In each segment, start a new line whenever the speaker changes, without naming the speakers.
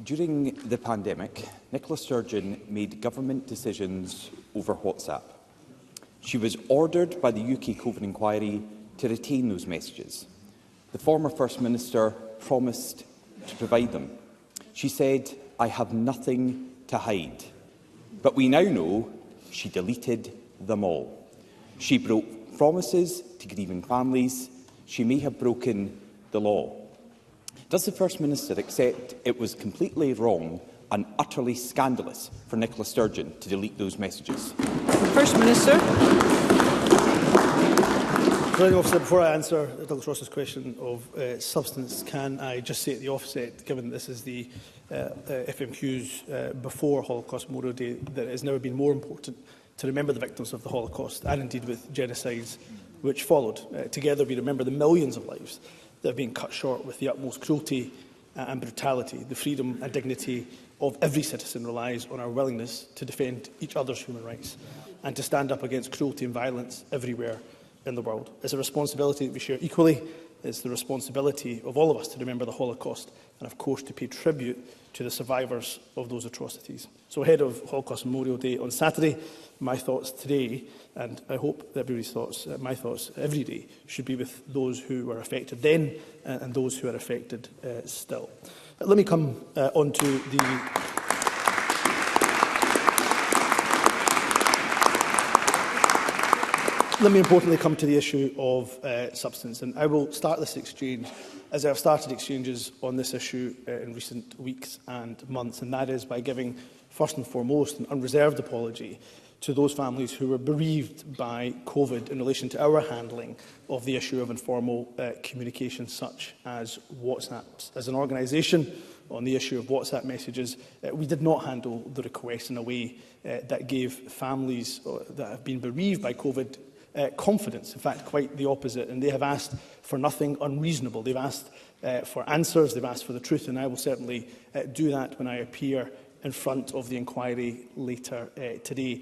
During the pandemic, Nicola Sturgeon made government decisions over WhatsApp. She was ordered by the UK COVID inquiry to retain those messages. The former First Minister promised to provide them. She said, "I have nothing to hide." But we now know she deleted them all. She broke promises to grieving families. She may have broken the law. Does the First Minister accept it was completely wrong and utterly scandalous for Nicola Sturgeon to delete those messages?
First Minister.
Presiding Officer, before I answer Douglas Ross's question of substance, can I just say at the offset, given this is the FMQs before Holocaust Memorial Day, that it has never been more important to remember the victims of the Holocaust, and indeed with genocides which followed. Together we remember the millions of lives that have been cut short with the utmost cruelty and brutality. The freedom and dignity of every citizen relies on our willingness to defend each other's human rights and to stand up against cruelty and violence everywhere in the world. It's a responsibility that we share equally. It's the responsibility of all of us to remember the Holocaust and, of course, to pay tribute to the survivors of those atrocities. So ahead of Holocaust Memorial Day on Saturday, my thoughts today, and I hope that everybody's thoughts, my thoughts every day, should be with those who were affected then and those who are affected still. Let me come on to the... Let me importantly come to the issue of substance, and I will start this exchange as I have started exchanges on this issue in recent weeks and months, and that is by giving first and foremost an unreserved apology to those families who were bereaved by COVID in relation to our handling of the issue of informal communication such as WhatsApp. As an organisation, on the issue of WhatsApp messages, we did not handle the request in a way that gave families that have been bereaved by COVID confidence. In fact, quite the opposite. And they have asked for nothing unreasonable. They've asked for answers, they've asked for the truth, and I will certainly do that when I appear in front of the inquiry later today.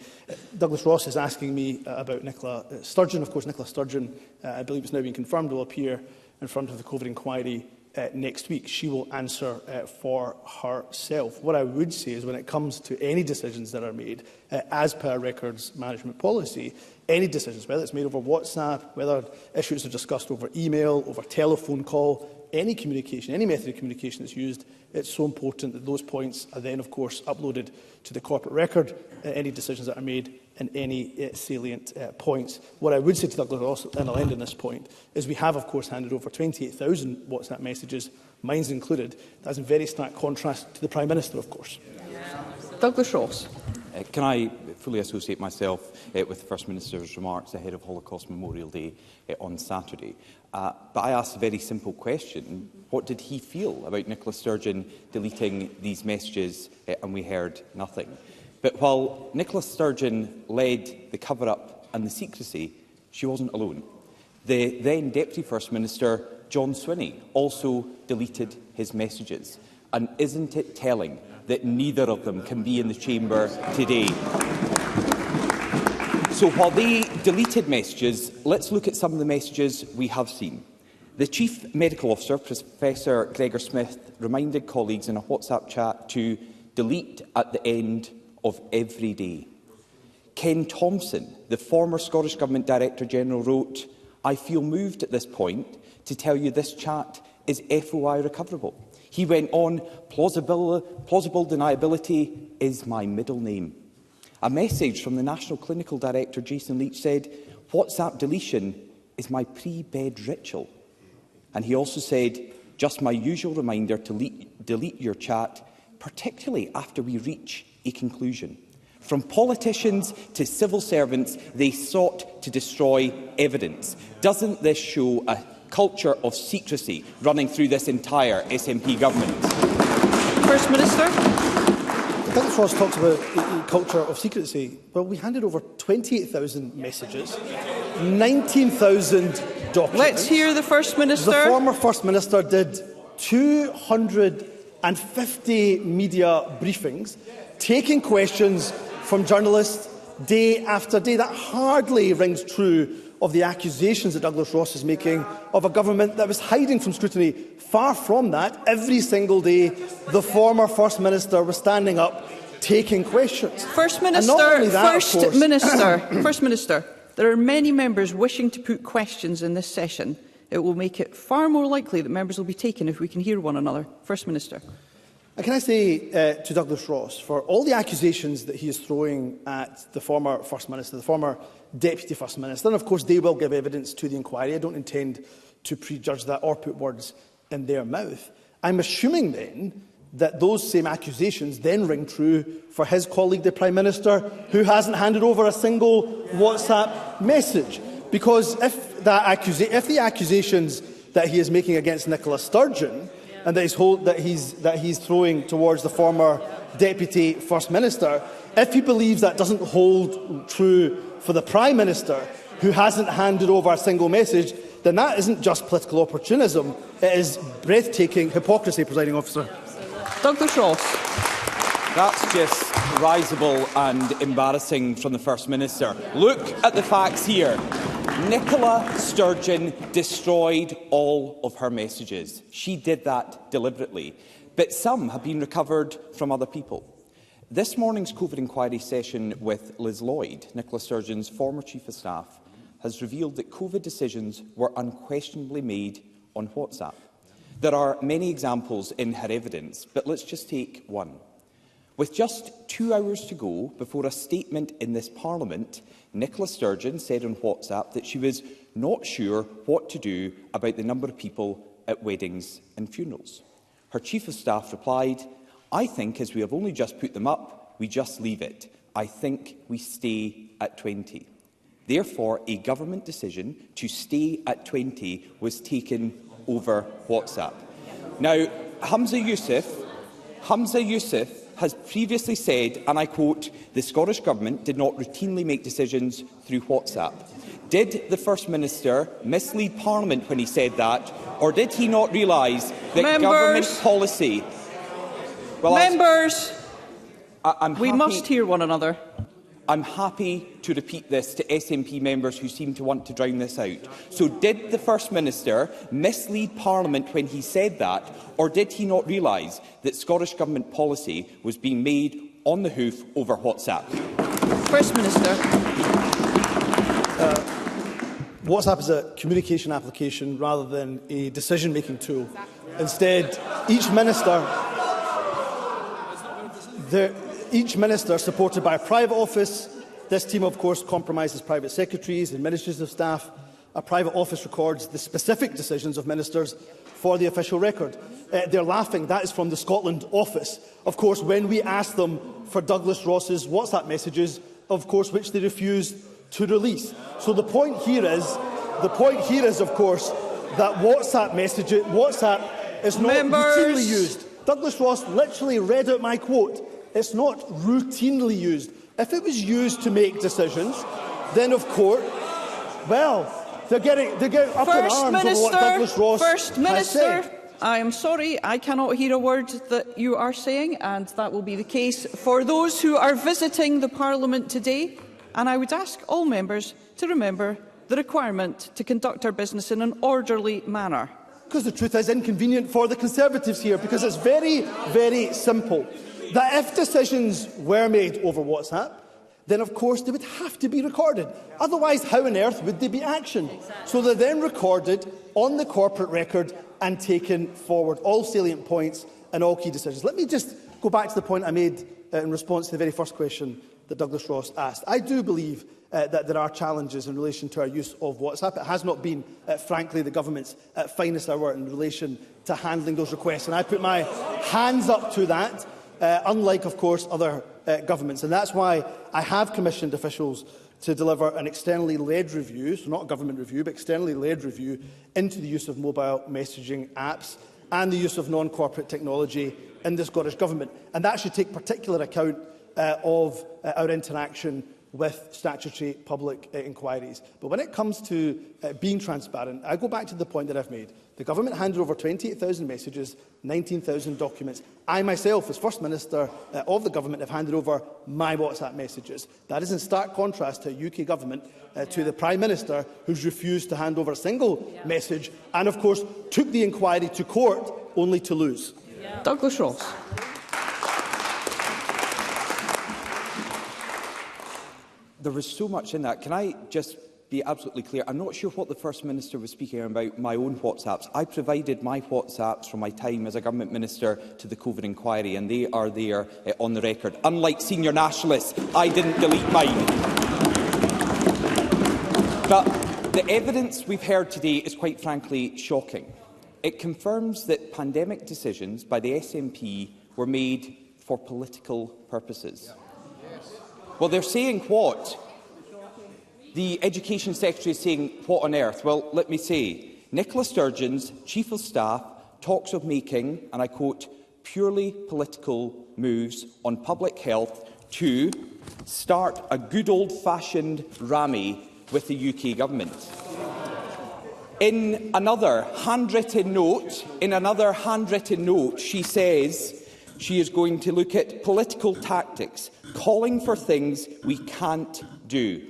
Douglas Ross is asking me about Nicola Sturgeon. Of course, Nicola Sturgeon, I believe it's now been confirmed, will appear in front of the COVID inquiry next week. She will answer for herself. What I would say is when it comes to any decisions that are made, as per records management policy, any decisions, whether it's made over WhatsApp, whether issues are discussed over email, over telephone call, any communication, any method of communication that's used, it's so important that those points are then, of course, uploaded to the corporate record, any decisions that are made and any salient points. What I would say to Douglas Ross, and I'll end on this point, is we have, of course, handed over 28,000 WhatsApp messages, mine's included. That's in very stark contrast to the Prime Minister, of course.
Douglas Ross.
Can I fully associate myself with the First Minister's remarks ahead of Holocaust Memorial Day on Saturday? But I asked a very simple question. What did he feel about Nicola Sturgeon deleting these messages? And we heard nothing. But while Nicola Sturgeon led the cover-up and the secrecy, she wasn't alone. The then Deputy First Minister, John Swinney, also deleted his messages. And isn't it telling that neither of them can be in the chamber today? So while they deleted messages, let's look at some of the messages we have seen. The Chief Medical Officer, Professor Gregor Smith, reminded colleagues in a WhatsApp chat to delete at the end of every day. Ken Thompson, the former Scottish Government Director-General, wrote, "I feel moved at this point to tell you this chat is FOI recoverable." He went on, plausible deniability is my middle name. A message from the National Clinical Director, Jason Leach, said, WhatsApp deletion is my pre-bed ritual. And he also said, just my usual reminder to delete your chat, particularly after we reach a conclusion. From politicians to civil servants, they sought to destroy evidence. Doesn't this show a culture of secrecy running through this entire SNP government?
First Minister.
Douglas Ross talks about a culture of secrecy. Well, we handed over 28,000 messages, 19,000 documents.
Let's hear the First Minister.
The former First Minister did 250 media briefings, taking questions from journalists day after day. That hardly rings true of the accusations that Douglas Ross is making of a government that was hiding from scrutiny. Far from that. Every single day, the former First Minister was standing up, taking questions.
First Minister, there are many members wishing to put questions in this session. It will make it far more likely that members will be taken if we can hear one another. First Minister.
And can I say to Douglas Ross, for all the accusations that he is throwing at the former First Minister, the former Deputy First Minister, and of course they will give evidence to the inquiry. I don't intend to prejudge that or put words in their mouth. I'm assuming then that those same accusations then ring true for his colleague, the Prime Minister, who hasn't handed over a single WhatsApp message. Because if the accusations that he is making against Nicola Sturgeon and that he's throwing towards the former Deputy First Minister, if he believes that doesn't hold true for the Prime Minister, who hasn't handed over a single message, then that isn't just political opportunism, it is breathtaking hypocrisy, Presiding Officer.
Douglas Ross.
That's just risible and embarrassing from the First Minister. Look at the facts here. Nicola Sturgeon destroyed all of her messages. She did that deliberately. But some have been recovered from other people. This morning's COVID inquiry session with Liz Lloyd, Nicola Sturgeon's former Chief of Staff, has revealed that COVID decisions were unquestionably made on WhatsApp. There are many examples in her evidence, but let's just take one. With just 2 hours to go before a statement in this Parliament, Nicola Sturgeon said on WhatsApp that she was not sure what to do about the number of people at weddings and funerals. Her Chief of Staff replied, "I think as we have only just put them up, we just leave it. I think we stay at 20. Therefore, a government decision to stay at 20 was taken over WhatsApp. Now, Humza Yousaf has previously said, and I quote, "The Scottish Government did not routinely make decisions through WhatsApp." Did the First Minister mislead Parliament when he said that, or did he not realise that government policy... Well,
we must hear one another.
I'm happy to repeat this to SNP members who seem to want to drown this out. So did the First Minister mislead Parliament when he said that, or did he not realise that Scottish Government policy was being made on the hoof over WhatsApp?
First Minister.
WhatsApp is a communication application rather than a decision-making tool. Instead, each minister supported by a private office. This team, of course, compromises private secretaries and ministers of staff. A private office records the specific decisions of ministers for the official record. They're laughing. That is from the Scotland office. Of course, when we asked them for Douglas Ross's WhatsApp messages, of course, which they refused to release. So the point here is, of course, that WhatsApp is not routinely used. Douglas Ross literally read out my quote. It's not routinely used. If it was used to make decisions, then of course, well, they're getting up in arms over what Douglas Ross has said.
I am sorry, I cannot hear a word that you are saying, and that will be the case for those who are visiting the Parliament today. And I would ask all members to remember the requirement to conduct our business in an orderly manner.
Because the truth is inconvenient for the Conservatives here, because it's very, very simple. That if decisions were made over WhatsApp, then of course they would have to be recorded. Otherwise, how on earth would they be actioned? So they're then recorded on the corporate record and taken forward, all salient points and all key decisions. Let me just go back to the point I made in response to the very first question that Douglas Ross asked. I do believe that there are challenges in relation to our use of WhatsApp. It has not been, frankly, the government's finest hour in relation to handling those requests. And I put my hands up to that. Unlike, of course, other governments. And that's why I have commissioned officials to deliver an externally led review, so not a government review, but externally led review into the use of mobile messaging apps and the use of non-corporate technology in the Scottish Government. And that should take particular account of our interaction with statutory public inquiries. But when it comes to being transparent, I go back to the point that I've made. The government handed over 28,000 messages, 19,000 documents. I myself, as First Minister of the government, have handed over my WhatsApp messages. That is in stark contrast to a UK government, to the Prime Minister, who's refused to hand over a single message and, of course, took the inquiry to court only to lose.
Douglas Ross.
There was so much in that. Can I just be absolutely clear? I'm not sure what the First Minister was speaking about my own WhatsApps. I provided my WhatsApps from my time as a Government Minister to the COVID inquiry, and they are there on the record. Unlike senior nationalists, I didn't delete mine. But the evidence we've heard today is quite frankly shocking. It confirms that pandemic decisions by the SNP were made for political purposes. Well, they're saying what? The Education Secretary is saying what on earth? Well, let me say, Nicola Sturgeon's Chief of Staff talks of making, and I quote, purely political moves on public health to start a good old-fashioned rammy with the UK government. In another handwritten note, she says she is going to look at political tactics, calling for things we can't do.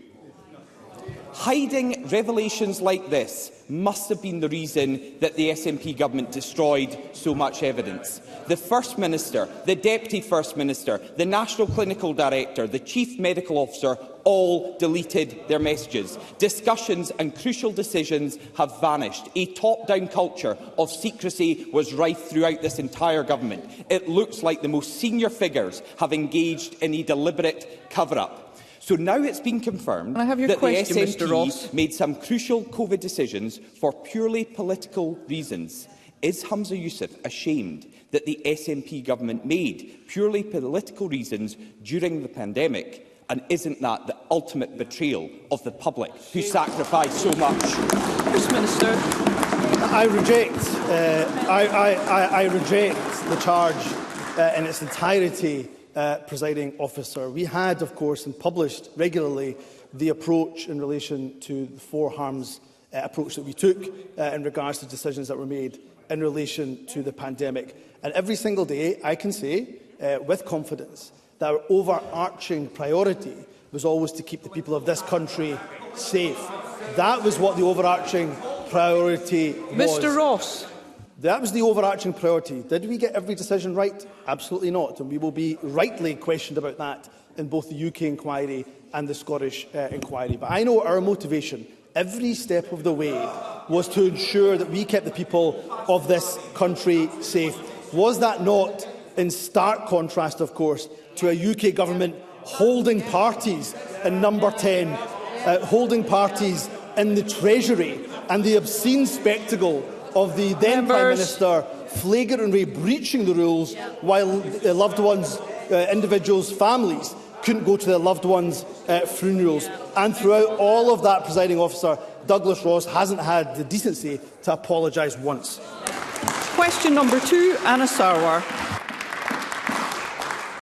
Hiding revelations like this must have been the reason that the SNP government destroyed so much evidence. The First Minister, the Deputy First Minister, the National Clinical Director, the Chief Medical Officer all deleted their messages. Discussions and crucial decisions have vanished. A top-down culture of secrecy was rife throughout this entire government. It looks like the most senior figures have engaged in a deliberate cover-up. So now it's been confirmed that the SNP made some crucial COVID decisions for purely political reasons. Is Humza Yousaf ashamed that the SNP government made purely political reasons during the pandemic? And isn't that the ultimate betrayal of the public who sacrificed so much?
First Minister.
I reject the charge in its entirety, Presiding Officer. We had, of course, and published regularly the approach in relation to the four harms approach that we took in regards to decisions that were made in relation to the pandemic. And every single day, I can say with confidence that our overarching priority was always to keep the people of this country safe. That was what the overarching priority was.
Mr Ross.
That was the overarching priority. Did we get every decision right? Absolutely not. And we will be rightly questioned about that in both the UK inquiry and the Scottish inquiry. But I know our motivation every step of the way was to ensure that we kept the people of this country safe. Was that not in stark contrast, of course, to a UK government holding parties in Number 10, holding parties in the Treasury, and the obscene spectacle of the then Prime Minister flagrantly breaching the rules while loved ones, individuals' families couldn't go to their loved ones' funerals. And throughout all of that, Presiding Officer, Douglas Ross hasn't had the decency to apologise once.
Question number 2, Anna Sarwar.